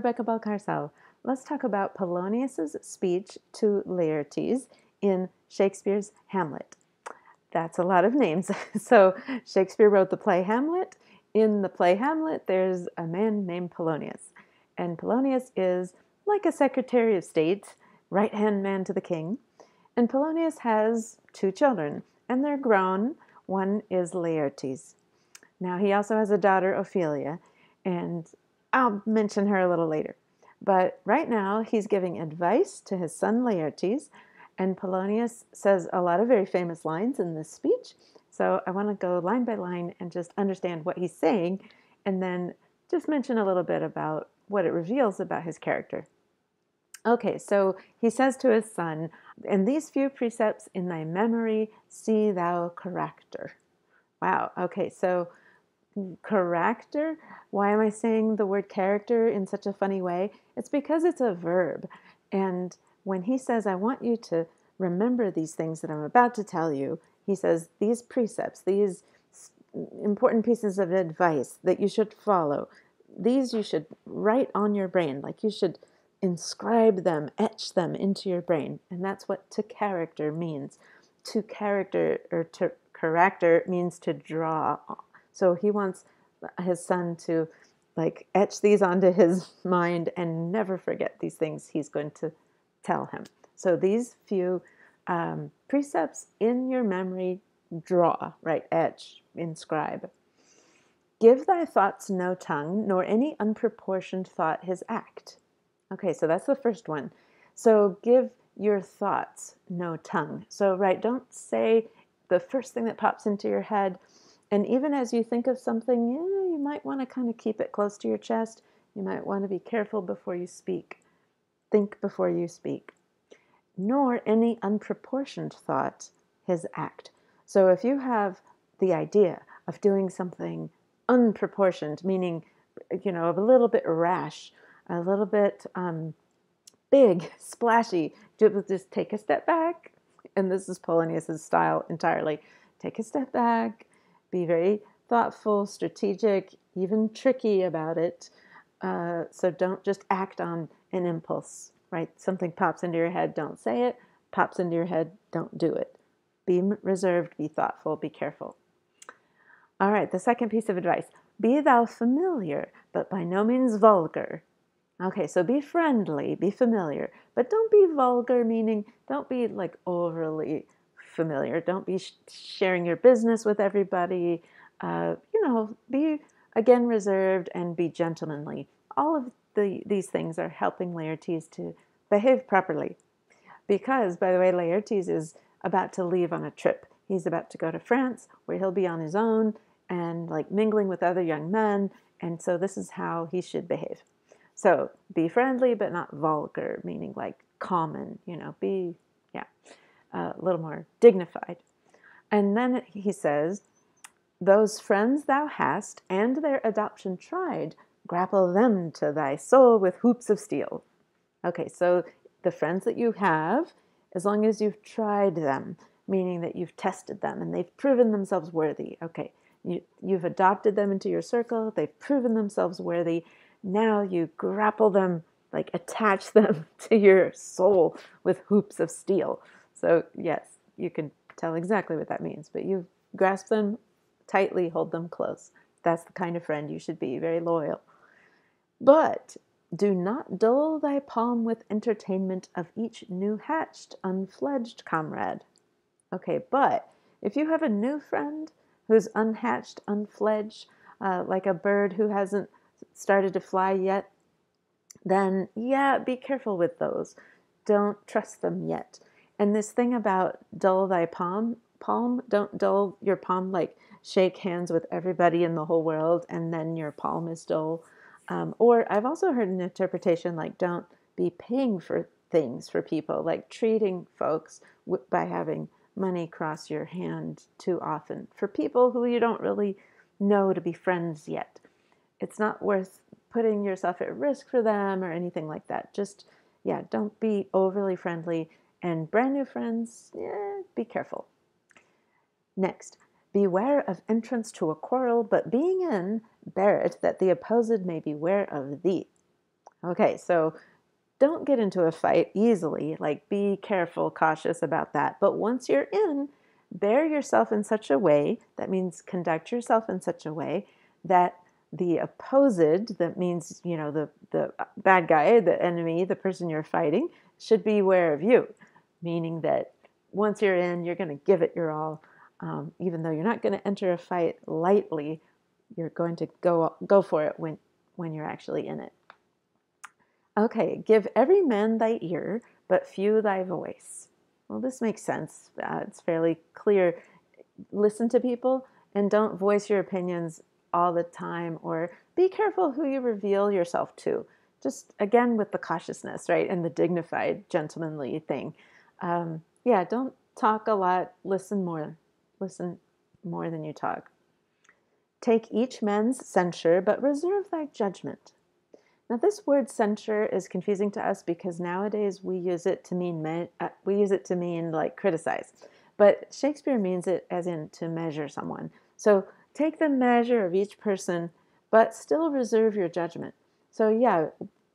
Rebecca Balcarcel. Let's talk about Polonius's speech to Laertes in Shakespeare's Hamlet. That's a lot of names. So Shakespeare wrote the play Hamlet. In the play Hamlet, there's a man named Polonius. And Polonius is like a Secretary of State, right-hand man to the king. And Polonius has 2 children, and they're grown. One is Laertes. Now, he also has a daughter, Ophelia, and I'll mention her a little later. But right now, he's giving advice to his son, Laertes, and Polonius says a lot of very famous lines in this speech. So I want to go line by line and just understand what he's saying, and then just mention a little bit about what it reveals about his character. Okay, so he says to his son, "In these few precepts in thy memory see thou character." Wow, okay, so character? Why am I saying the word character in such a funny way? It's because it's a verb. And when he says, I want you to remember these things that I'm about to tell you, he says these precepts, these important pieces of advice that you should follow, these you should write on your brain, like you should inscribe them, etch them into your brain. And that's what to character means. To character, or to character, means to draw. So he wants his son to like etch these onto his mind and never forget these things he's going to tell him. So these few precepts in your memory, draw, right? Etch, inscribe. Give thy thoughts no tongue, nor any unproportioned thought his act. Okay, so that's the first one. So give your thoughts no tongue. So, right, don't say the first thing that pops into your head. And even as you think of something, you might want to kind of keep it close to your chest. You might want to be careful before you speak. Think before you speak. Nor any unproportioned thought his act. So if you have the idea of doing something unproportioned, meaning, a little bit rash, a little bit big, splashy, just take a step back. And this is Polonius's style entirely. Take a step back. Be very thoughtful, strategic, even tricky about it. So don't just act on an impulse, right? Something pops into your head, don't say it. Pops into your head, don't do it. Be reserved, be thoughtful, be careful. All right, the second piece of advice. Be thou familiar, but by no means vulgar. Okay, so be friendly, be familiar, but don't be vulgar, meaning don't be like overly familiar. Don't be sharing your business with everybody. Be, again, reserved and be gentlemanly. All of these things are helping Laertes to behave properly. Because, by the way, Laertes is about to leave on a trip. He's about to go to France, where he'll be on his own and like mingling with other young men. And so this is how he should behave. So be friendly, but not vulgar, meaning like common, be, a little more dignified. And then he says, those friends thou hast and their adoption tried, grapple them to thy soul with hoops of steel. Okay, so the friends that you have, as long as you've tried them, meaning that you've tested them and they've proven themselves worthy. Okay, you've adopted them into your circle, they've proven themselves worthy. Now you grapple them, like attach them to your soul with hoops of steel. So yes, you can tell exactly what that means, but you grasp them tightly, hold them close. That's the kind of friend you should be, very loyal. But do not dull thy palm with entertainment of each new hatched, unfledged comrade. Okay, but if you have a new friend who's unhatched, unfledged, like a bird who hasn't started to fly yet, then be careful with those. Don't trust them yet. And this thing about dull thy palm, don't dull your palm, like shake hands with everybody in the whole world and then your palm is dull. Or I've also heard an interpretation like don't be paying for things for people, like treating folks by having money cross your hand too often for people who you don't really know to be friends yet. It's not worth putting yourself at risk for them or anything like that. Just, don't be overly friendly. And brand new friends, be careful. Next, beware of entrance to a quarrel, but being in, bear it, that the opposed may beware of thee. Okay, so don't get into a fight easily. Like, be careful, cautious about that. But once you're in, bear yourself in such a way, that means conduct yourself in such a way that the opposed, that means, the bad guy, the enemy, the person you're fighting, should be aware of you. Meaning that once you're in, you're going to give it your all. Even though you're not going to enter a fight lightly, you're going to go for it when you're actually in it. Okay, give every man thy ear, but few thy voice. Well, this makes sense. It's fairly clear. Listen to people and don't voice your opinions all the time, or be careful who you reveal yourself to. Just again with the cautiousness, right, and the dignified, gentlemanly thing. Yeah, don't talk a lot. Listen more. Listen more than you talk. Take each man's censure, but reserve thy judgment. Now, this word censure is confusing to us because nowadays we use it to mean like criticize, but Shakespeare means it as in to measure someone. So take the measure of each person, but still reserve your judgment. So yeah,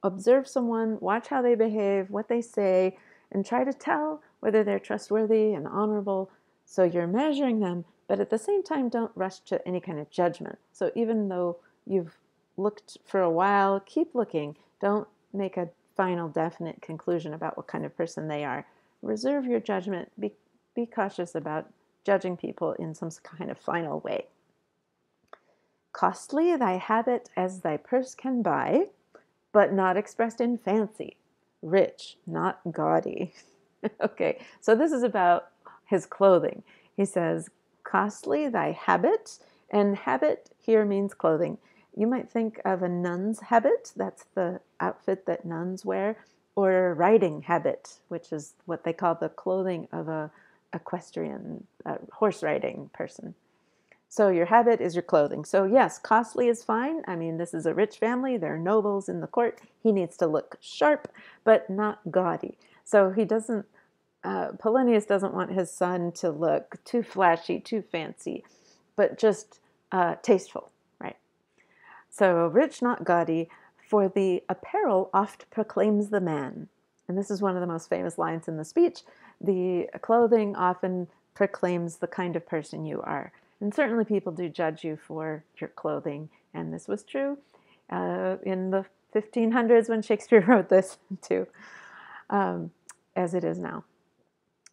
observe someone, watch how they behave, what they say, and try to tell whether they're trustworthy and honorable. So you're measuring them, but at the same time, don't rush to any kind of judgment. So even though you've looked for a while, keep looking. Don't make a final definite conclusion about what kind of person they are. Reserve your judgment. Be cautious about judging people in some kind of final way. Costly thy habit as thy purse can buy, but not expressed in fancy. Rich, not gaudy. Okay, so this is about his clothing. He says, costly thy habit, and habit here means clothing. You might think of a nun's habit, that's the outfit that nuns wear, or a riding habit, which is what they call the clothing of a equestrian, horse riding person. So your habit is your clothing. So yes, costly is fine. I mean, this is a rich family. There are nobles in the court. He needs to look sharp, but not gaudy. So he doesn't, Polonius doesn't want his son to look too flashy, too fancy, but just tasteful, right? So rich, not gaudy, for the apparel oft proclaims the man. And this is one of the most famous lines in the speech. The clothing often proclaims the kind of person you are. And certainly people do judge you for your clothing. And this was true in the 1500s when Shakespeare wrote this too, as it is now.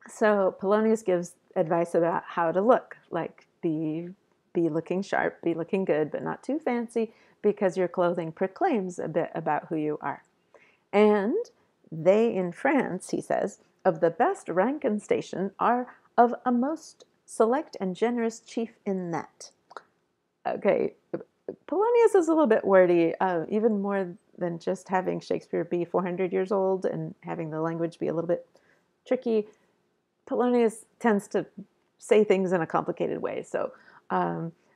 So Polonius gives advice about how to look, like be looking sharp, be looking good, but not too fancy, because your clothing proclaims a bit about who you are. And they in France, he says, of the best rank and station are of a most select and generous chief in that. Okay, Polonius is a little bit wordy, even more than just having Shakespeare be 400 years old and having the language be a little bit tricky. Polonius tends to say things in a complicated way. So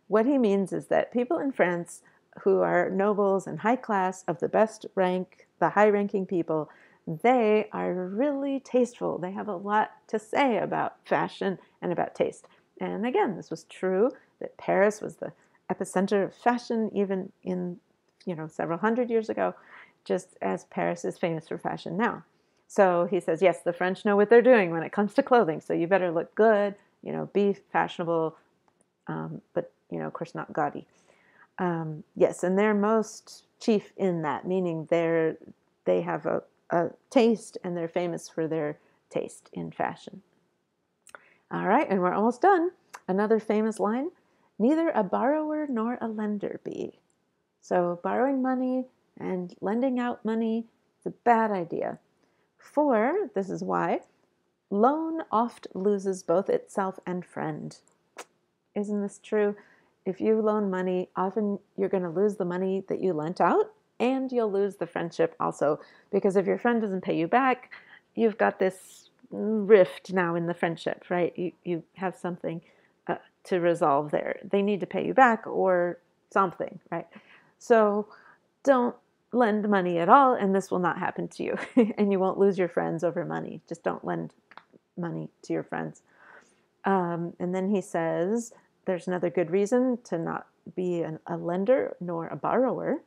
what he means is that people in France who are nobles and high class of the best rank, the high-ranking people, they are really tasteful. They have a lot to say about fashion and about taste. And again, this was true that Paris was the epicenter of fashion even in, several hundred years ago, just as Paris is famous for fashion now. So he says, yes, the French know what they're doing when it comes to clothing. So you better look good, be fashionable, but, of course, not gaudy. Yes, and they're most chief in that, meaning they have a taste and they're famous for their taste in fashion. All right, and we're almost done. Another famous line, neither a borrower nor a lender be. So borrowing money and lending out money is a bad idea. For, this is why, loan oft loses both itself and friend. Isn't this true? If you loan money, often you're going to lose the money that you lent out, and you'll lose the friendship also, because if your friend doesn't pay you back, you've got this rift now in the friendship, right? You have something to resolve there. They need to pay you back or something, right? So don't lend money at all, and this will not happen to you, and you won't lose your friends over money. Just don't lend money to your friends. And then he says, there's another good reason to not be a lender nor a borrower.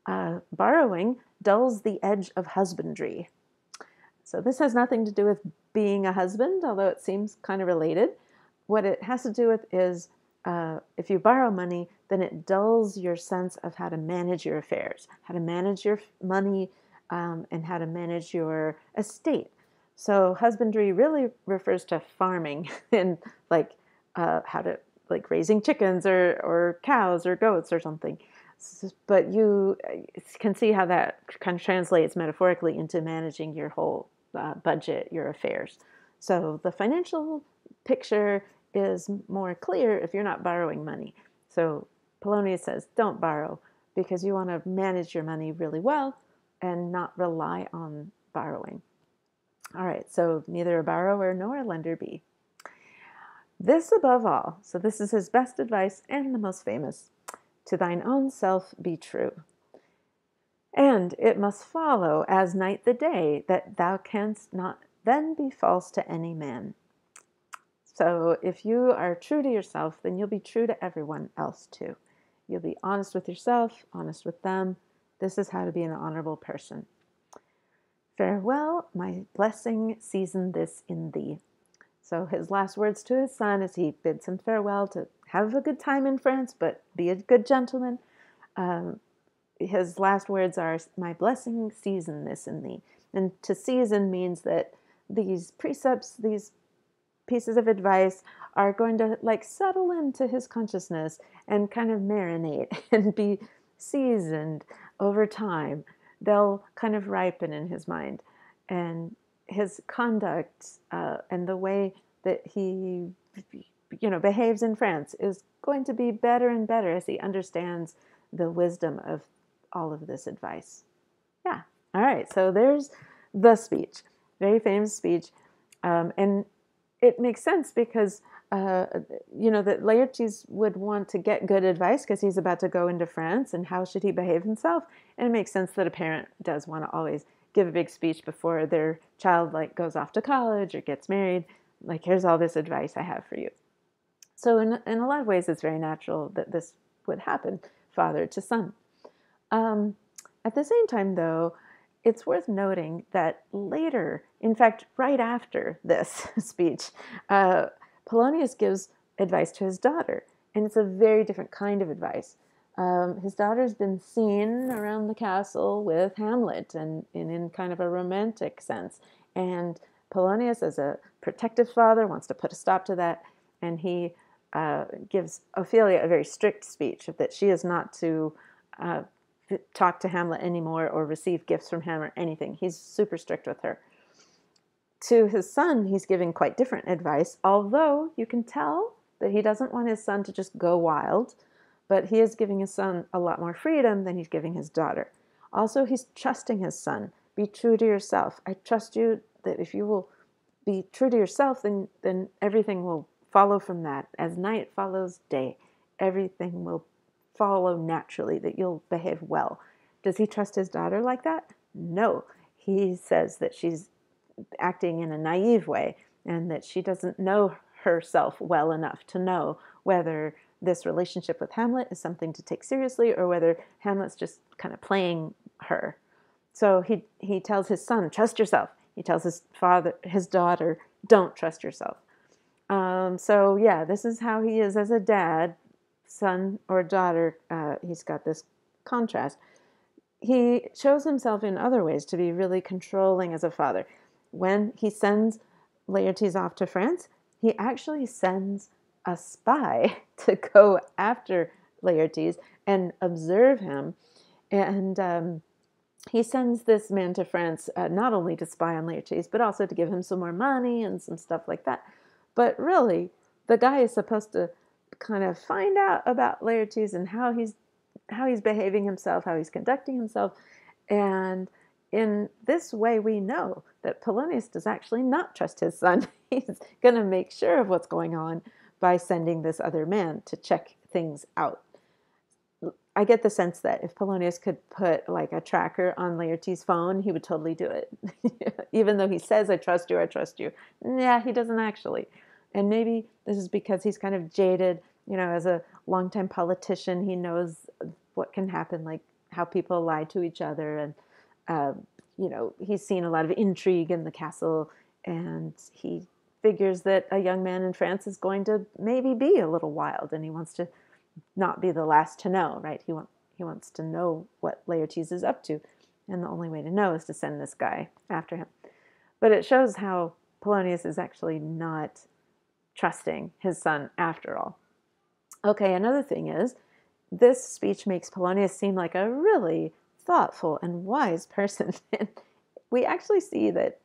Borrowing dulls the edge of husbandry. So this has nothing to do with being a husband, although it seems kind of related. What it has to do with is if you borrow money, then it dulls your sense of how to manage your affairs, how to manage your money, and how to manage your estate. So husbandry really refers to farming and like how to like raising chickens or cows or goats or something. But you can see how that kind of translates metaphorically into managing your whole budget, your affairs. So the financial picture is more clear if you're not borrowing money. So Polonius says, don't borrow because you want to manage your money really well and not rely on borrowing. All right, so neither a borrower nor a lender be. This above all, so this is his best advice and the most famous, to thine own self be true. And it must follow as night the day that thou canst not then be false to any man. So if you are true to yourself, then you'll be true to everyone else too. You'll be honest with yourself, honest with them. This is how to be an honorable person. Farewell, my blessing season this in thee. So his last words to his son as he bids him farewell to have a good time in France, but be a good gentleman. His last words are, my blessing season this in thee. And to season means that these precepts, these pieces of advice are going to like settle into his consciousness and kind of marinate and be seasoned over time. They'll kind of ripen in his mind. And his conduct and the way that he behaves in France is going to be better and better as he understands the wisdom of all of this advice. Yeah. All right. So there's the speech, very famous speech. And it makes sense because, that Laertes would want to get good advice because he's about to go into France and how should he behave himself. And it makes sense that a parent does want to always give a big speech before their child goes off to college or gets married. Like, here's all this advice I have for you. So in a lot of ways, it's very natural that this would happen, father to son. At the same time, though, it's worth noting that later, in fact, right after this speech, Polonius gives advice to his daughter, and it's a very different kind of advice. His daughter's been seen around the castle with Hamlet and in kind of a romantic sense. And Polonius, as a protective father, wants to put a stop to that, and he gives Ophelia a very strict speech that she is not to talk to Hamlet anymore or receive gifts from him or anything. He's super strict with her. To his son, he's giving quite different advice, although you can tell that he doesn't want his son to just go wild, but he is giving his son a lot more freedom than he's giving his daughter. Also, he's trusting his son. Be true to yourself. I trust you that if you will be true to yourself, then everything will follow from that. As night follows day, everything will follow naturally, that you'll behave well. Does he trust his daughter like that? No. He says that she's acting in a naive way and that she doesn't know herself well enough to know whether this relationship with Hamlet is something to take seriously or whether Hamlet's just kind of playing her. So he tells his son, trust yourself. He tells his daughter, don't trust yourself. So yeah, this is how he is as a dad, son or daughter. He's got this contrast. He shows himself in other ways to be really controlling as a father. When he sends Laertes off to France, he actually sends a spy to go after Laertes and observe him. And he sends this man to France not only to spy on Laertes, but also to give him some more money and some stuff like that. But really, the guy is supposed to kind of find out about Laertes and how he's behaving himself, how he's conducting himself. And in this way, we know that Polonius does actually not trust his son. He's going to make sure of what's going on by sending this other man to check things out. I get the sense that if Polonius could put a tracker on Laertes' phone, he would totally do it. Even though he says, I trust you. Yeah, he doesn't actually. And maybe this is because he's kind of jaded, as a longtime politician. He knows what can happen, how people lie to each other, and he's seen a lot of intrigue in the castle, and he figures that a young man in France is going to maybe be a little wild, and he wants to not be the last to know, right? He wants to know what Laertes is up to, and the only way to know is to send this guy after him. But it shows how Polonius is actually not trusting his son after all. Okay, another thing is, this speech makes Polonius seem like a really thoughtful and wise person. And we actually see that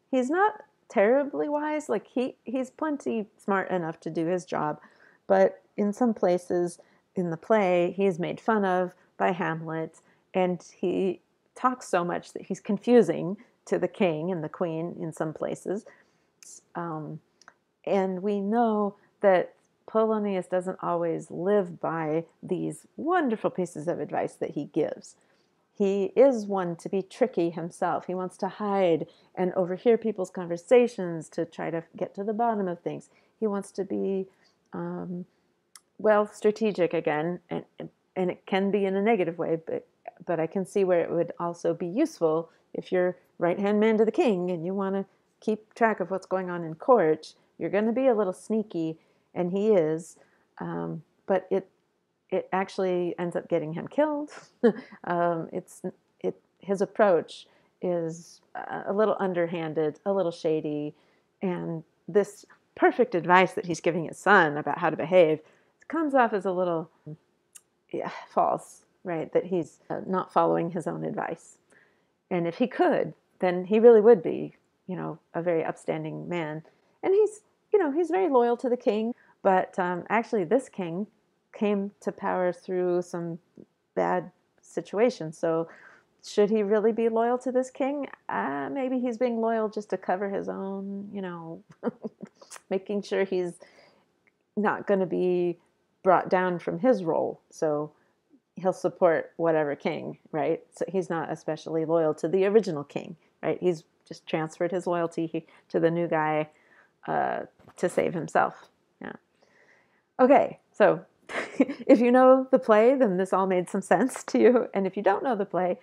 he's not terribly wise. Like he's plenty smart enough to do his job, but in some places in the play, he's made fun of by Hamlet, and he talks so much that he's confusing to the king and the queen in some places. And we know that Polonius doesn't always live by these wonderful pieces of advice that he gives. He is one to be tricky himself. He wants to hide and overhear people's conversations to try to get to the bottom of things. He wants to be, strategic again, and it can be in a negative way, but I can see where it would also be useful if you're right-hand man to the king and you want to keep track of what's going on in court. You're going to be a little sneaky, and he is, but it actually ends up getting him killed. His approach is a little underhanded, a little shady, and this perfect advice that he's giving his son about how to behave comes off as a little false, right? That he's not following his own advice. And if he could, then he really would be, a very upstanding man. And he's very loyal to the king. But actually, this king came to power through some bad situations. So should he really be loyal to this king? Maybe he's being loyal just to cover his own, making sure he's not going to be brought down from his role. So he'll support whatever king, right? So he's not especially loyal to the original king, right? He's just transferred his loyalty to the new guy to save himself. Yeah. Okay, so if you know the play, then this all made some sense to you. And if you don't know the play,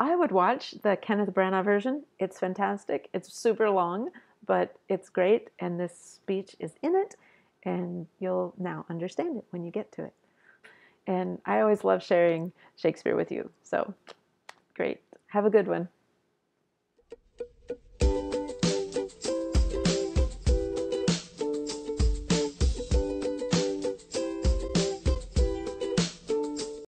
I would watch the Kenneth Branagh version. It's fantastic. It's super long, but it's great. And this speech is in it. And you'll now understand it when you get to it. And I always love sharing Shakespeare with you. So great. Have a good one.